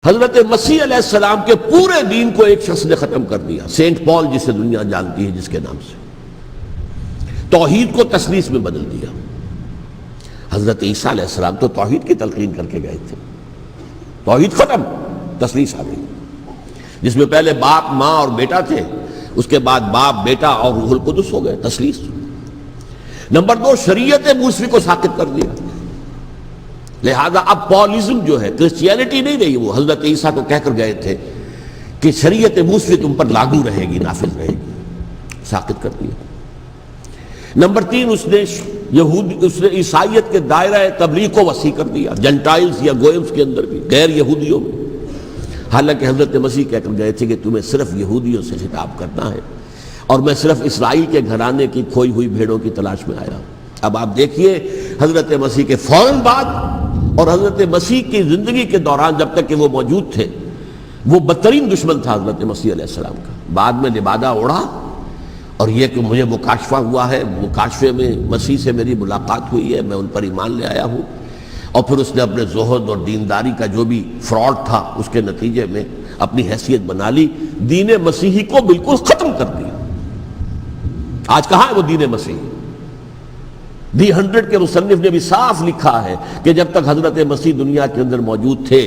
حضرت مسیح علیہ السلام کے پورے دین کو ایک شخص نے ختم کر دیا، سینٹ پال جسے دنیا جانتی ہے جس کے نام سے، توحید کو تثلیث میں بدل دیا۔ حضرت عیسیٰ علیہ السلام تو توحید کی تلقین کر کے گئے تھے، توحید ختم، تثلیث آ گئی، جس میں پہلے باپ ماں اور بیٹا تھے، اس کے بعد باپ بیٹا اور روح القدس ہو گئے، تثلیث۔ نمبر 2، شریعت موسوی کو ساقط کر دیا، لہذا اب پالزم جو ہے، کرسچینٹی نہیں رہی، وہ حضرت عیسیٰ کو کہہ کر گئے تھے کہ شریعت موسوی تم پر لاگو رہے گی، نافذ رہے گی، ساقط کر دیا۔ نمبر 3، اس نے عیسائیت کے دائرہ تبلیغ کو وسیع کر دیا، جنٹائلز یا گوئمز کے اندر بھی، غیر یہودیوں میں، حالانکہ حضرت مسیح کہہ کر گئے تھے کہ تمہیں صرف یہودیوں سے خطاب کرنا ہے، اور میں صرف اسرائیل کے گھرانے کی کھوئی ہوئی بھیڑوں کی تلاش میں آیا ہوں۔ اب آپ دیکھیے حضرت مسیح کے فوراً بعد اور حضرت مسیح کی زندگی کے دوران جب تک کہ وہ موجود تھے، وہ بدترین دشمن تھا حضرت مسیح علیہ السلام کا۔ بعد میں لبادہ اڑا، اور یہ کہ مجھے مکاشفہ ہوا ہے، مکاشفے میں مسیح سے میری ملاقات ہوئی ہے، میں ان پر ایمان لے آیا ہوں، اور پھر اس نے اپنے زہد اور دینداری کا جو بھی فراڈ تھا اس کے نتیجے میں اپنی حیثیت بنا لی، دین مسیحی کو بالکل ختم کر دیا۔ آج کہاں ہے وہ دین مسیحی؟ دی 100 کے مصنف نے بھی صاف لکھا ہے کہ جب تک حضرت مسیح دنیا کے اندر موجود تھے،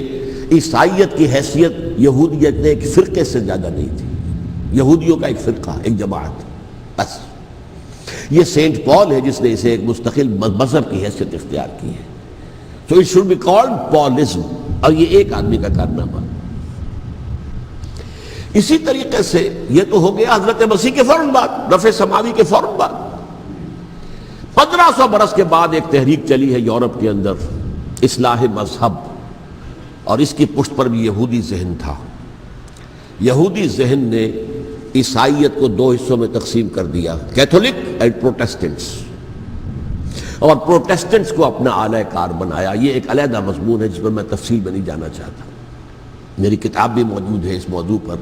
عیسائیت کی حیثیت یہودیت نے ایک فرقے سے زیادہ نہیں تھی، یہودیوں کا ایک فرقہ، ایک جماعت، بس۔ یہ سینٹ پال ہے جس نے اسے ایک مستقل مذہب کی حیثیت اختیار کی ہے۔ So it should be called Paulism، اور یہ ایک آدمی کا کارنامہ۔ اسی طریقے سے یہ تو ہو گیا حضرت مسیح کے فوراً بعد، رفع سماوی کے فوراً بعد۔ 1500 برس کے بعد ایک تحریک چلی ہے یورپ کے اندر، اصلاح مذہب، اور اس کی پشت پر بھی یہودی ذہن تھا۔ یہودی ذہن نے عیسائیت کو 2 حصوں میں تقسیم کر دیا، کیتھولک اینڈ پروٹیسٹنٹس، اور پروٹیسٹنٹس کو اپنا اعلی کار بنایا۔ یہ ایک علیحدہ مضمون ہے جس پر میں تفصیل میں نہیں جانا چاہتا، میری کتاب بھی موجود ہے اس موضوع پر،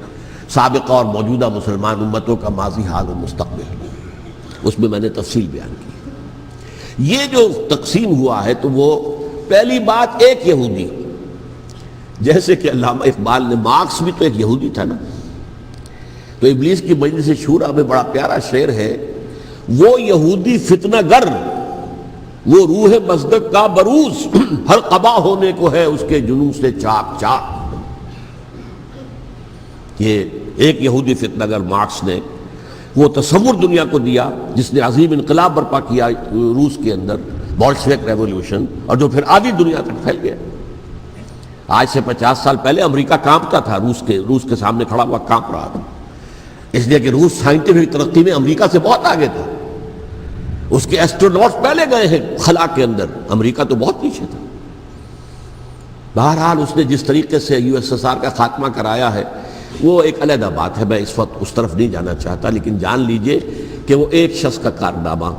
سابقہ اور موجودہ مسلمان امتوں کا ماضی، حال اور مستقبل، اس میں نے تفصیل بیان کی۔ یہ جو تقسیم ہوا ہے تو وہ پہلی بات ایک یہودی، جیسے کہ علامہ اقبال نے، مارکس بھی تو ایک یہودی تھا نا، تو ابلیس کی مجلس شورا میں بڑا پیارا شعر ہے، وہ یہودی فتنہ گر، وہ روح مصدق کا بروز، ہر قبا ہونے کو ہے اس کے جنوں سے چاک چاک۔ یہ ایک یہودی فتنہ گر مارکس نے وہ تصور دنیا کو دیا جس نے عظیم انقلاب برپا کیا روس کے اندر، بولشوک ریولوشن، اور جو پھر آدھی دنیا تک پھیل گیا۔ آج سے 50 سال پہلے امریکہ کانپتا تھا، روس کے سامنے کھڑا ہوا کانپ رہا تھا، اس لیے کہ روس سائنٹیفک ترقی میں امریکہ سے بہت آگے تھا، اس کے ایسٹروناٹس پہلے گئے ہیں خلا کے اندر، امریکہ تو بہت پیچھے تھا۔ بہرحال اس نے جس طریقے سے USSR کا خاتمہ کرایا ہے وہ ایک علیحدہ بات ہے، میں اس وقت اس طرف نہیں جانا چاہتا، لیکن جان لیجئے کہ وہ ایک شخص کا کارنامہ،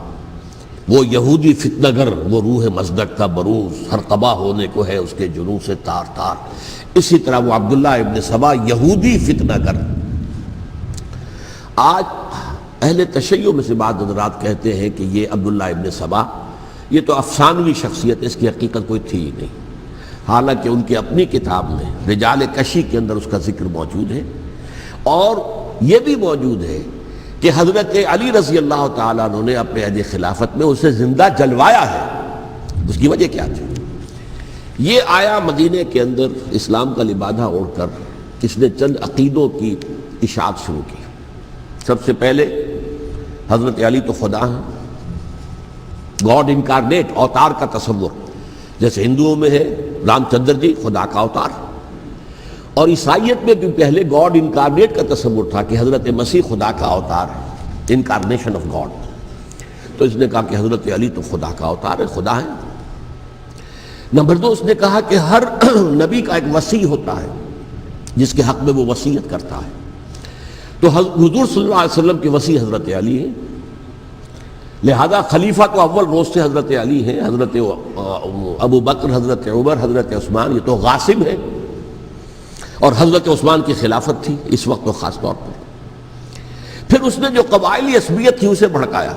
وہ یہودی فتنہ گر، وہ روح مصدق کا بروز، ہر قبا ہونے کو ہے اس کے جنوں سے تار تار۔ اسی طرح وہ عبداللہ ابن سبا، یہودی فتنہ گر۔ آج اہل تشیع میں سے بعض حضرات کہتے ہیں کہ یہ عبداللہ ابن سبا یہ تو افسانوی شخصیت ہے، اس کی حقیقت کوئی تھی ہی نہیں، حالانکہ ان کی اپنی کتاب میں رجال کشی کے اندر اس کا ذکر موجود ہے، اور یہ بھی موجود ہے کہ حضرت علی رضی اللہ تعالیٰ عنہ نے اپنے عہد خلافت میں اسے زندہ جلوایا ہے۔ اس کی وجہ کیا تھی؟ یہ آیا مدینے کے اندر اسلام کا لبادہ اوڑھ کر، اس نے چند عقیدوں کی اشاعت شروع کی۔ سب سے پہلے حضرت علی تو خدا ہیں، گاڈ انکارنیٹ، اوتار کا تصور، جیسے ہندوؤں میں ہے رام چندر جی خدا کا اوتار، اور عیسائیت میں بھی پہلے گاڈ انکارنیٹ کا تصور تھا کہ حضرت مسیح خدا کا اوتار ہے، انکارنیشن آف گاڈ۔ تو اس نے کہا کہ حضرت علی تو خدا کا اوتار ہے، خدا ہے۔ نمبر 2، اس نے کہا کہ ہر نبی کا ایک وصی ہوتا ہے جس کے حق میں وہ وصیت کرتا ہے، تو حضور صلی اللہ علیہ وسلم کے وصی حضرت علی ہیں، لہذا خلیفہ تو اول روز سے حضرت علی ہیں، حضرت ابو بکر، حضرت عمر، حضرت عثمان یہ تو غاصب ہیں، اور حضرت عثمان کی خلافت تھی اس وقت تو خاص طور پر۔ پھر اس نے جو قبائلی عصبیت تھی اسے بھڑکایا۔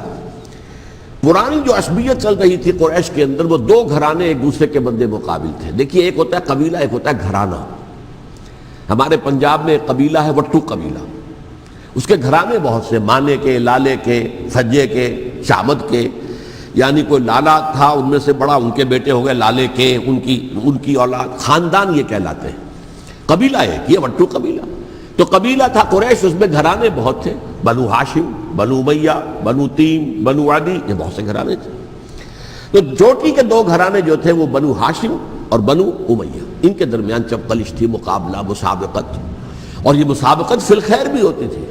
پرانی جو عصبیت چل رہی تھی قریش کے اندر، وہ 2 گھرانے ایک دوسرے کے بندے مقابل تھے۔ دیکھیے ایک ہوتا ہے قبیلہ، ایک ہوتا ہے گھرانہ۔ ہمارے پنجاب میں ایک قبیلہ ہے وٹو قبیلہ، اس کے گھرانے بہت سے، مانے کے، لالے کے، فجے کے، شامد کے، یعنی کوئی لالا تھا ان میں سے بڑا، ان کے بیٹے ہو گئے لالے کے، ان کی اولاد، خاندان یہ کہلاتے ہیں۔ قبیلہ ایک، یہ وٹو قبیلہ۔ تو قبیلہ تھا قریش، اس میں گھرانے بہت تھے، بنو ہاشم، بنو امیہ، بنو تیم، بنو عدی، یہ بہت سے گھرانے تھے۔ تو چوٹی کے دو گھرانے جو تھے وہ بنو ہاشم اور بنو امیہ، ان کے درمیان چپقلش تھی، مقابلہ، مسابقت، اور یہ مسابقت فی الخیر بھی ہوتی تھی۔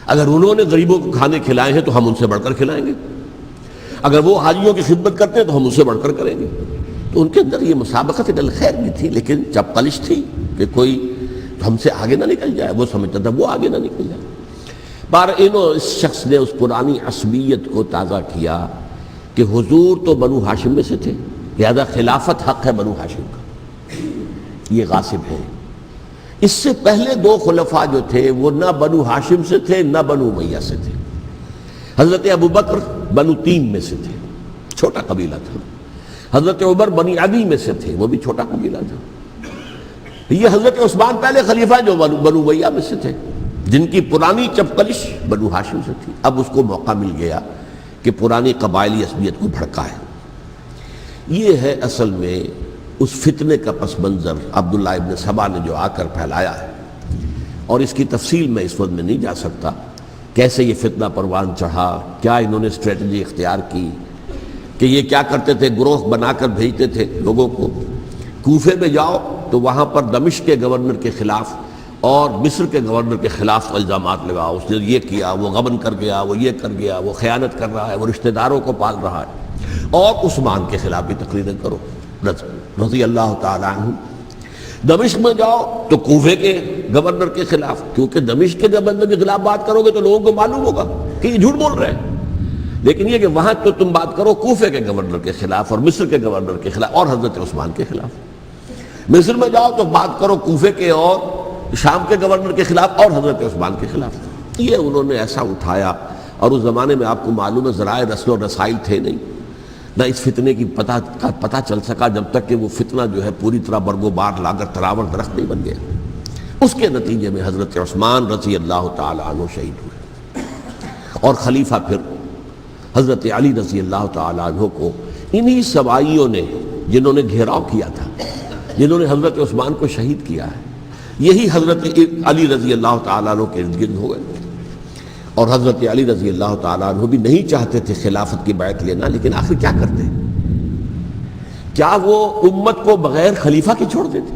اگر انہوں نے غریبوں کو کھانے کھلائے ہیں تو ہم ان سے بڑھ کر کھلائیں گے، اگر وہ حاجیوں کی خدمت کرتے ہیں تو ہم ان سے بڑھ کر کریں گے۔ تو ان کے اندر یہ مسابقت فی الخیر بھی تھی، لیکن چپقلش تھی کہ کوئی ہم سے آگے نہ نکل جائے، وہ سمجھتا تھا وہ آگے نہ نکل جائے۔ پر اس شخص نے اس پرانی عصبیت کو تازہ کیا کہ حضور تو بنو ہاشم میں سے تھے، لہذا خلافت حق ہے بنو ہاشم کا، یہ غاصب ہے۔ اس سے پہلے دو خلفاء جو تھے وہ نہ بنو ہاشم سے تھے نہ بنو امیہ سے تھے۔ حضرت ابوبکر بنو تیم میں سے تھے، چھوٹا قبیلہ تھا۔ حضرت عمر بنی عدی میں سے تھے، وہ بھی چھوٹا قبیلہ تھا۔ یہ حضرت عثمان پہلے خلیفہ جو بنو امیہ میں سے تھے، جن کی پرانی چپقلش بنو ہاشم سے تھی۔ اب اس کو موقع مل گیا کہ پرانی قبائلی عصبیت کو بھڑکائے۔ یہ ہے اصل میں اس فتنے کا پس منظر عبداللہ ابن سبا نے جو آ کر پھیلایا ہے، اور اس کی تفصیل میں اس وقت میں نہیں جا سکتا، کیسے یہ فتنہ پروان چڑھا، کیا انہوں نے اسٹریٹجی اختیار کی کہ یہ کیا کرتے تھے، گروہ بنا کر بھیجتے تھے لوگوں کو، کوفے میں جاؤ تو وہاں پر دمشق کے گورنر کے خلاف اور مصر کے گورنر کے خلاف الزامات لگاؤ، اس نے یہ کیا، وہ غبن کر گیا، وہ یہ کر گیا، وہ خیانت کر رہا ہے، وہ رشتہ داروں کو پال رہا ہے، اور عثمان کے خلاف بھی تقریریں کرو رضی اللہ تعالیٰ عنہ۔ دمشق میں جاؤ تو کوفے کے گورنر کے خلاف، کیونکہ دمشق کے گورنر کے خلاف بات کرو گے تو لوگوں کو معلوم ہوگا کہ یہ جھوٹ بول رہے ہیں، لیکن یہ کہ وہاں تو تم بات کرو کوفے کے گورنر کے خلاف اور مصر کے گورنر کے خلاف اور حضرت عثمان کے خلاف۔ مصر میں جاؤ تو بات کرو کوفے کے اور شام کے گورنر کے خلاف اور حضرت عثمان کے خلاف۔ یہ انہوں نے ایسا اٹھایا، اور اس زمانے میں آپ کو معلوم ہے ذرائع رسل و رسائل تھے نہیں، نہ اس فتنے کی پتہ چل سکا جب تک کہ وہ فتنہ جو ہے پوری طرح برگ و بار لا کر تراور درخت نہیں بن گیا۔ اس کے نتیجے میں حضرت عثمان رضی اللہ تعالیٰ عنہ شہید ہوئے، اور خلیفہ پھر حضرت علی رضی اللہ تعالیٰ عنہ کو انہی سوائیوں نے، جنہوں نے گھیراؤ کیا تھا، جنہوں نے حضرت عثمان کو شہید کیا ہے، یہی حضرت علی رضی اللہ تعالیٰ عنہ کے ارد گرد ہو گئے۔ اور حضرت علی رضی اللہ تعالیٰ عنہ بھی نہیں چاہتے تھے خلافت کی بیعت لینا، لیکن آخر کیا کرتے؟ کیا وہ امت کو بغیر خلیفہ کے چھوڑ دیتے؟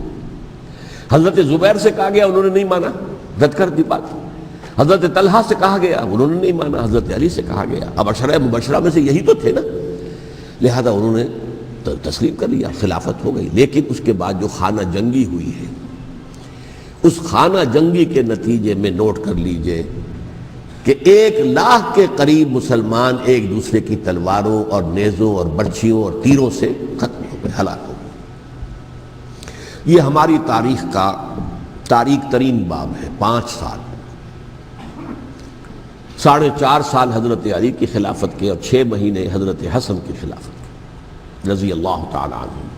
حضرت زبیر سے کہا گیا، انہوں نے نہیں مانا، رد کر دی بات۔ حضرت طلحہ سے کہا گیا، انہوں نے نہیں مانا۔ حضرت علی سے کہا گیا، اب عشرہ مبشرہ میں سے یہی تو تھے نا، لہذا انہوں نے تسلیم کر لیا، خلافت ہو گئی۔ لیکن اس کے بعد جو خانہ جنگی ہوئی ہے، اس خانہ جنگی کے نتیجے میں نوٹ کر لیجئے کہ 1,00,000 کے قریب مسلمان ایک دوسرے کی تلواروں اور نیزوں اور برچھیوں اور تیروں سے ختم ہو گئے، ہلاک ہو گئے۔ یہ ہماری تاریخ کا تاریک ترین باب ہے۔ 5 سال، 4.5 سال حضرت علی کی خلافت کے، اور 6 مہینے حضرت حسن کی خلافت کے رضی اللہ تعالیٰ عنہ۔